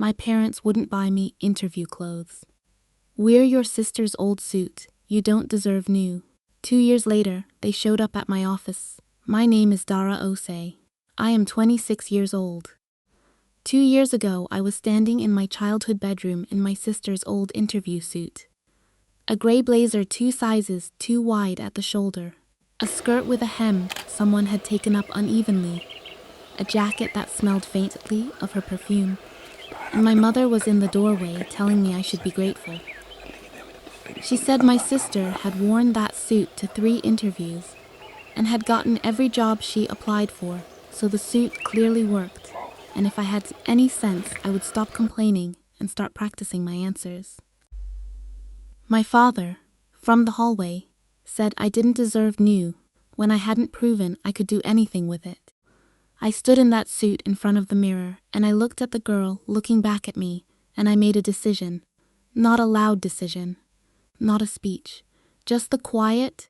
My parents wouldn't buy me interview clothes. Wear your sister's old suit. You don't deserve new. 2 years later, they showed up at my office. My name is Dara Osei. I am 26 years old. 2 years ago, I was standing in my childhood bedroom in my sister's old interview suit. A gray blazer 2 sizes too wide at the shoulder. A skirt with a hem someone had taken up unevenly. A jacket that smelled faintly of her perfume. And my mother was in the doorway telling me I should be grateful. She said my sister had worn that suit to 3 interviews and had gotten every job she applied for, so the suit clearly worked, and if I had any sense, I would stop complaining and start practicing my answers. My father, from the hallway, said I didn't deserve new when I hadn't proven I could do anything with it. I stood in that suit in front of the mirror, and I looked at the girl looking back at me, and I made a decision. Not a loud decision, not a speech, just the quiet,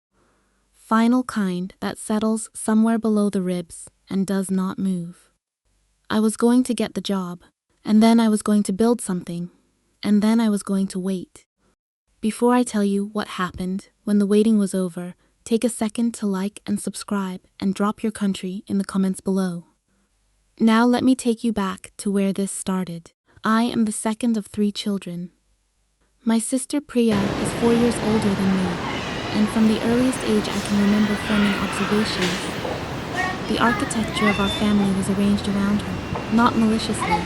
final kind that settles somewhere below the ribs and does not move. I was going to get the job, and then I was going to build something, and then I was going to wait. Before I tell you what happened when the waiting was over, take a second to like and subscribe and drop your country in the comments below. Now let me take you back to where this started. I am the second of 3 children. My sister Priya is 4 years older than me, and from the earliest age I can remember forming observations. The architecture of our family was arranged around her, not maliciously.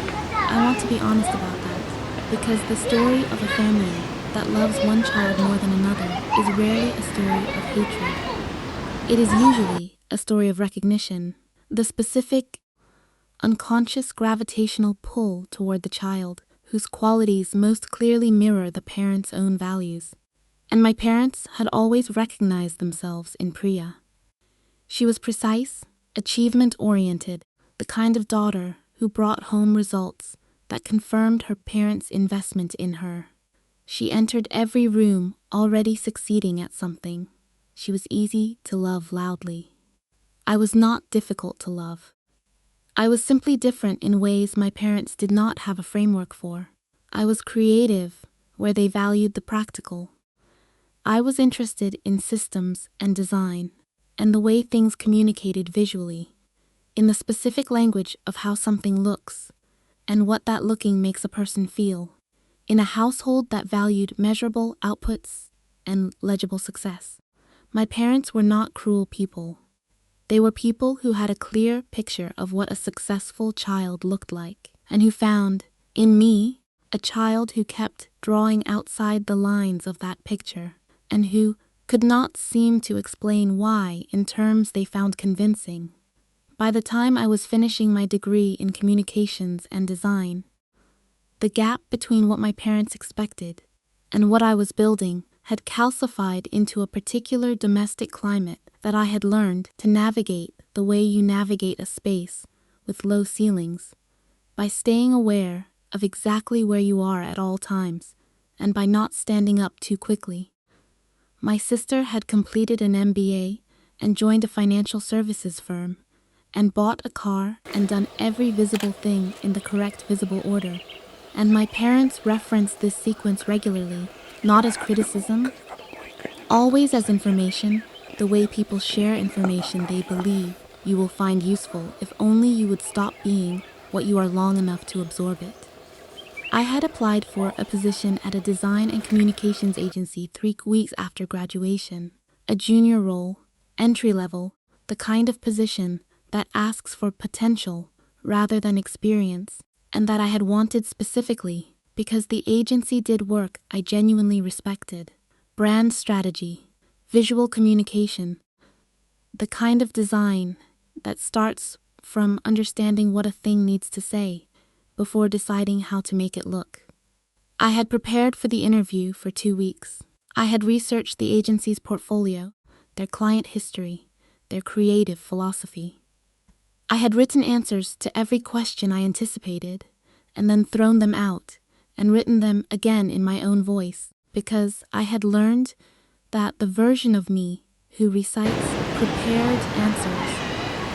I want to be honest about that, because the story of a family that loves one child more than another is rarely a story of hatred. It is usually a story of recognition, the specific, unconscious gravitational pull toward the child, whose qualities most clearly mirror the parent's own values. And my parents had always recognized themselves in Priya. She was precise, achievement-oriented, the kind of daughter who brought home results that confirmed her parents' investment in her. She entered every room already succeeding at something. She was easy to love loudly. I was not difficult to love. I was simply different in ways my parents did not have a framework for. I was creative where they valued the practical. I was interested in systems and design, and the way things communicated visually, in the specific language of how something looks, and what that looking makes a person feel. In a household that valued measurable outputs and legible success. My parents were not cruel people. They were people who had a clear picture of what a successful child looked like, and who found, in me, a child who kept drawing outside the lines of that picture, and who could not seem to explain why in terms they found convincing. By the time I was finishing my degree in communications and design, the gap between what my parents expected and what I was building had calcified into a particular domestic climate that I had learned to navigate the way you navigate a space with low ceilings, by staying aware of exactly where you are at all times, and by not standing up too quickly. My sister had completed an MBA and joined a financial services firm, and bought a car and done every visible thing in the correct visible order. And my parents referenced this sequence regularly, not as criticism, always as information, the way people share information they believe you will find useful if only you would stop being what you are long enough to absorb it. I had applied for a position at a design and communications agency 3 weeks after graduation, a junior role, entry level, the kind of position that asks for potential rather than experience, and that I had wanted specifically because the agency did work I genuinely respected. Brand strategy, visual communication, the kind of design that starts from understanding what a thing needs to say before deciding how to make it look. I had prepared for the interview for 2 weeks. I had researched the agency's portfolio, their client history, their creative philosophy. I had written answers to every question I anticipated, and then thrown them out and written them again in my own voice, because I had learned that the version of me who recites prepared answers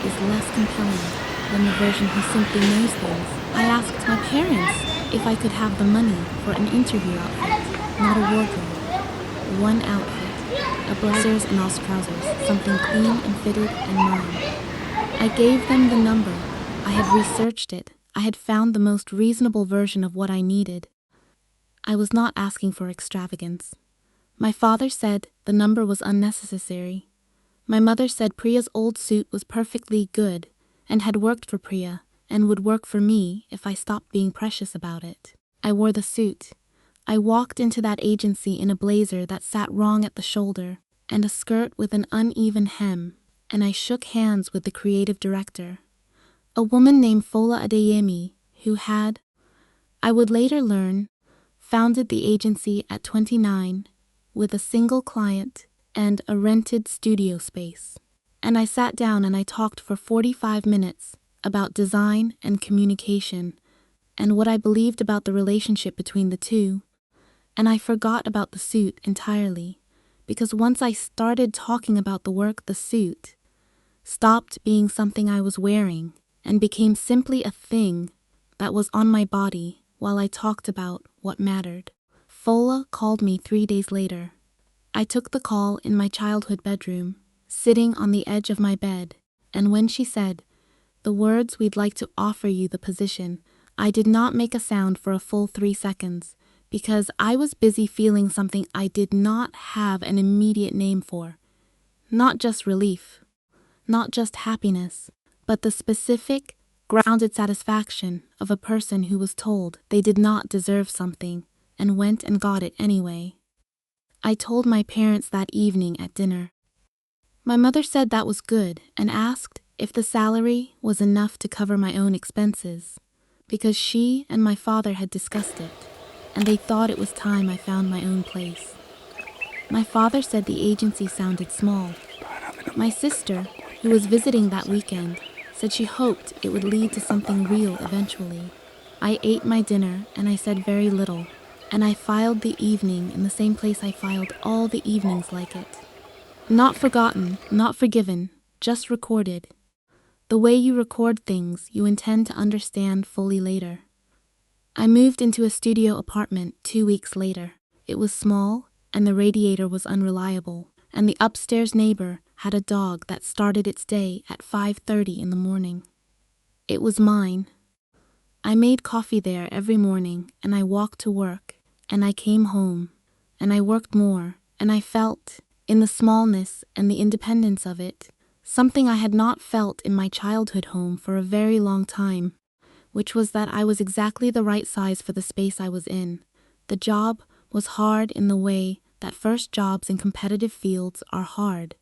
is less compelling than the version who simply knows things. I asked my parents if I could have the money for an interview outfit, not a wardrobe. One outfit, a blazers and all trousers, something clean and fitted and mine. I gave them the number. I had researched it. I had found the most reasonable version of what I needed. I was not asking for extravagance. My father said the number was unnecessary. My mother said Priya's old suit was perfectly good and had worked for Priya and would work for me if I stopped being precious about it. I wore the suit. I walked into that agency in a blazer that sat wrong at the shoulder and a skirt with an uneven hem, and I shook hands with the creative director, a woman named Fola Adeyemi, who had, I would later learn, founded the agency at 29 with a single client and a rented studio space. And I sat down and I talked for 45 minutes about design and communication and what I believed about the relationship between the two. And I forgot about the suit entirely, because once I started talking about the work, the suit stopped being something I was wearing and became simply a thing that was on my body while I talked about what mattered. Fola called me 3 days later. I took the call in my childhood bedroom, sitting on the edge of my bed, and when she said, "The words, we'd like to offer you the position," I did not make a sound for a full 3 seconds, because I was busy feeling something I did not have an immediate name for. Not just relief, not just happiness, but the specific, grounded satisfaction of a person who was told they did not deserve something and went and got it anyway. I told my parents that evening at dinner. My mother said that was good and asked if the salary was enough to cover my own expenses, because she and my father had discussed it, and they thought it was time I found my own place. My father said the agency sounded small. My sister, who was visiting that weekend, said she hoped it would lead to something real eventually. I ate my dinner and I said very little, and I filed the evening in the same place I filed all the evenings like it. Not forgotten, not forgiven, just recorded. The way you record things you intend to understand fully later. I moved into a studio apartment 2 weeks later. It was small, and the radiator was unreliable, and the upstairs neighbor had a dog that started its day at 5:30 in the morning. It was mine. I made coffee there every morning, and I walked to work, and I came home, and I worked more, and I felt, in the smallness and the independence of it, something I had not felt in my childhood home for a very long time, which was that I was exactly the right size for the space I was in. The job was hard in the way that first jobs in competitive fields are hard.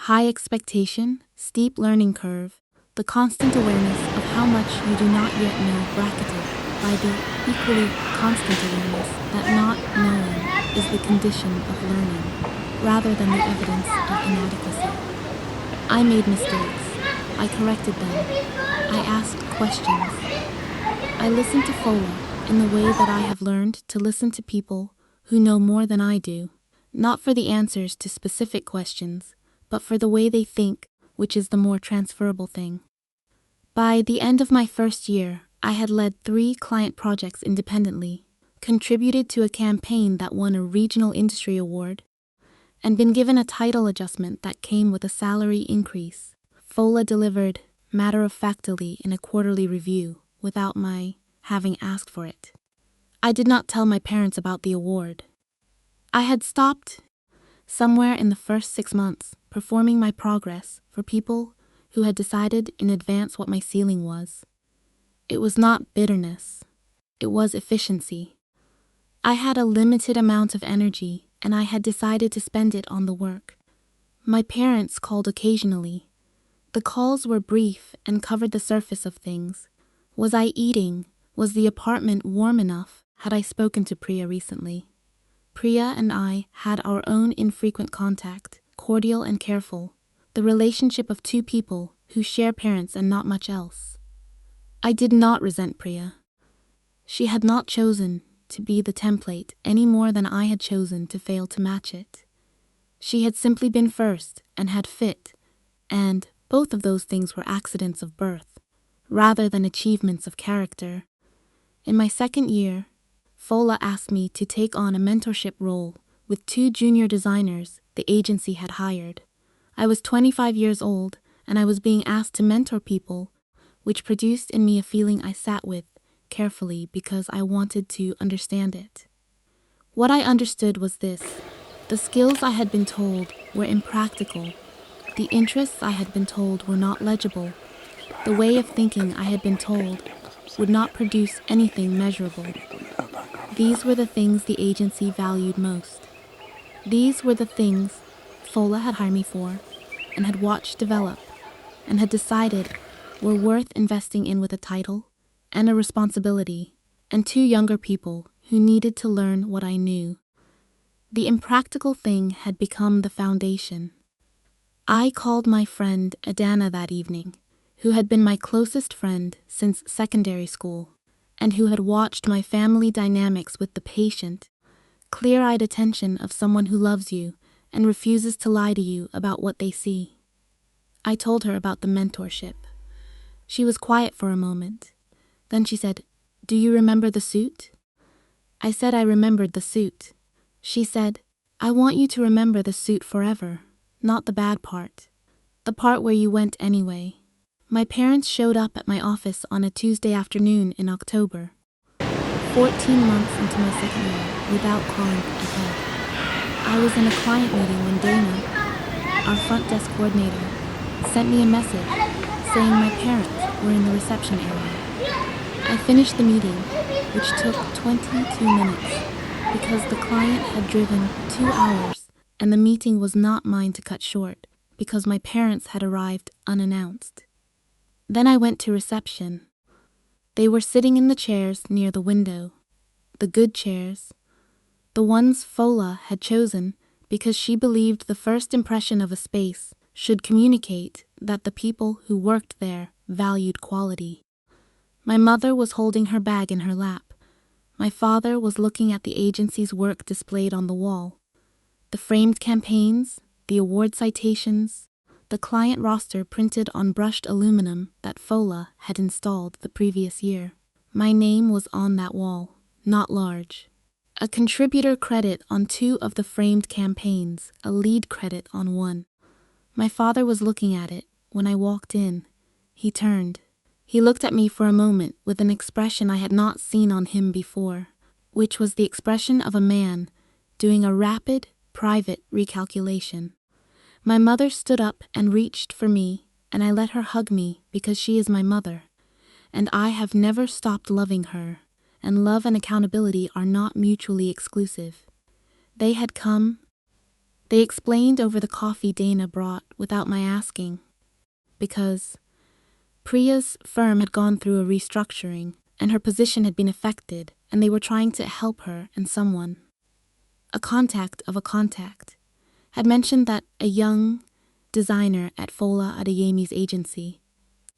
High expectation, steep learning curve, the constant awareness of how much you do not yet know bracketed by the equally constant awareness that not knowing is the condition of learning, rather than the evidence of inadequacy. I made mistakes. I corrected them. I asked questions. I listened to Fola in the way that I have learned to listen to people who know more than I do, not for the answers to specific questions, but for the way they think, which is the more transferable thing. By the end of my first year, I had led 3 client projects independently, contributed to a campaign that won a regional industry award, and been given a title adjustment that came with a salary increase. Fola delivered matter-of-factly in a quarterly review without my having asked for it. I did not tell my parents about the award. I had stopped, somewhere in the first 6 months, performing my progress for people who had decided in advance what my ceiling was. It was not bitterness. It was efficiency. I had a limited amount of energy, and I had decided to spend it on the work. My parents called occasionally. The calls were brief and covered the surface of things. Was I eating? Was the apartment warm enough? Had I spoken to Priya recently? Priya and I had our own infrequent contact, cordial and careful, the relationship of 2 people who share parents and not much else. I did not resent Priya. She had not chosen to be the template any more than I had chosen to fail to match it. She had simply been first and had fit, and both of those things were accidents of birth, rather than achievements of character. In my second year, Fola asked me to take on a mentorship role with 2 junior designers the agency had hired. I was 25 years old, and I was being asked to mentor people, which produced in me a feeling I sat with carefully because I wanted to understand it. What I understood was this: the skills I had been told were impractical, the interests I had been told were not legible, the way of thinking I had been told would not produce anything measurable. These were the things the agency valued most. These were the things Fola had hired me for, and had watched develop, and had decided were worth investing in with a title and a responsibility, and 2 younger people who needed to learn what I knew. The impractical thing had become the foundation. I called my friend Adana that evening, who had been my closest friend since secondary school, and who had watched my family dynamics with the patient, clear-eyed attention of someone who loves you and refuses to lie to you about what they see. I told her about the mentorship. She was quiet for a moment. Then she said, "Do you remember the suit?" I said I remembered the suit. She said, "I want you to remember the suit forever, not the bad part. The part where you went anyway." My parents showed up at my office on a Tuesday afternoon in October, 14 months into my second year, without calling ahead. I was in a client meeting when Dana, our front desk coordinator, sent me a message saying my parents were in the reception area. I finished the meeting, which took 22 minutes, because the client had driven 2 hours, and the meeting was not mine to cut short, because my parents had arrived unannounced. Then I went to reception. They were sitting in the chairs near the window, the good chairs, the ones Fola had chosen because she believed the first impression of a space should communicate that the people who worked there valued quality. My mother was holding her bag in her lap. My father was looking at the agency's work displayed on the wall. The framed campaigns, the award citations, the client roster printed on brushed aluminum that Fola had installed the previous year. My name was on that wall, not large. A contributor credit on 2 of the framed campaigns, a lead credit on 1. My father was looking at it when I walked in. He turned. He looked at me for a moment with an expression I had not seen on him before, which was the expression of a man doing a rapid, private recalculation. My mother stood up and reached for me, and I let her hug me because she is my mother, and I have never stopped loving her, and love and accountability are not mutually exclusive. They had come. They explained over the coffee Dana brought without my asking, because Priya's firm had gone through a restructuring, and her position had been affected, and they were trying to help her and someone. A contact of a contact had mentioned that a young designer at Fola Adeyemi's agency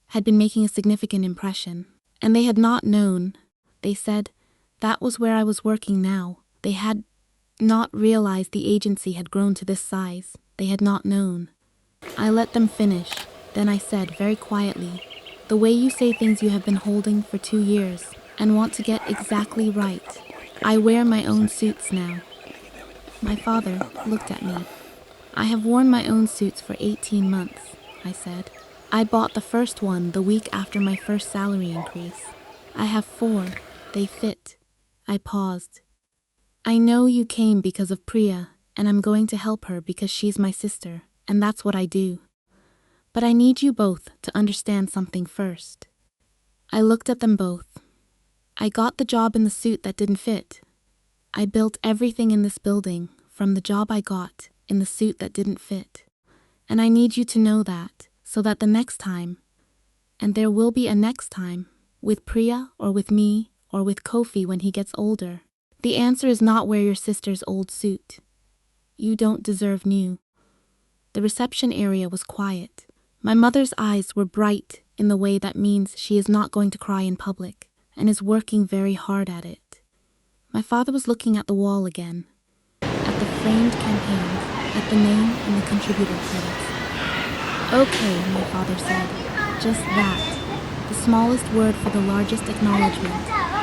had been making a significant impression, and they had not known. They said that was where I was working now. They had not realized the agency had grown to this size. They had not known. I let them finish. Then I said very quietly, "The way you say things you have been holding for 2 years and want to get exactly right. I wear my own suits now." My father looked at me. "I have worn my own suits for 18 months, I said. "I bought the first one the week after my first salary increase. I have 4. They fit." I paused. "I know you came because of Priya, and I'm going to help her because she's my sister, and that's what I do. But I need you both to understand something first." I looked at them both. I got the job in the suit that didn't fit. I built everything in this building from the job I got in the suit that didn't fit. And I need you to know that, so that the next time, and there will be a next time, with Priya or with me or with Kofi when he gets older, the answer is not wear your sister's old suit. You don't deserve new. The reception area was quiet. My mother's eyes were bright in the way that means she is not going to cry in public and is working very hard at it. My father was looking at the wall again, at the framed campaigns, at the name and the contributor credits. "Okay," my father said, "just that. The smallest word for the largest acknowledgement.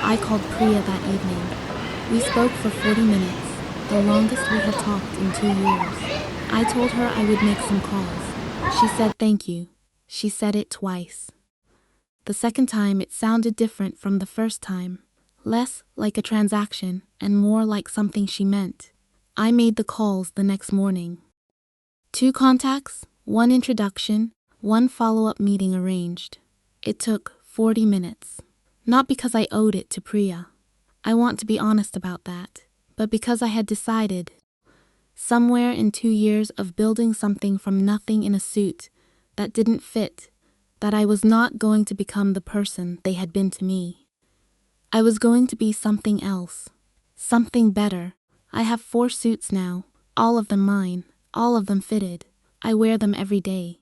I called Priya that evening. We spoke for 40 minutes, the longest we had talked in 2 years. I told her I would make some calls. She said thank you. She said it twice. The second time it sounded different from the first time. Less like a transaction and more like something she meant. I made the calls the next morning. 2 contacts, 1 introduction, 1 follow-up meeting arranged. It took 40 minutes. Not because I owed it to Priya. I want to be honest about that. But because I had decided, somewhere in 2 years of building something from nothing in a suit that didn't fit, that I was not going to become the person they had been to me. I was going to be something else. Something better. I have 4 suits now, all of them mine, all of them fitted. I wear them every day.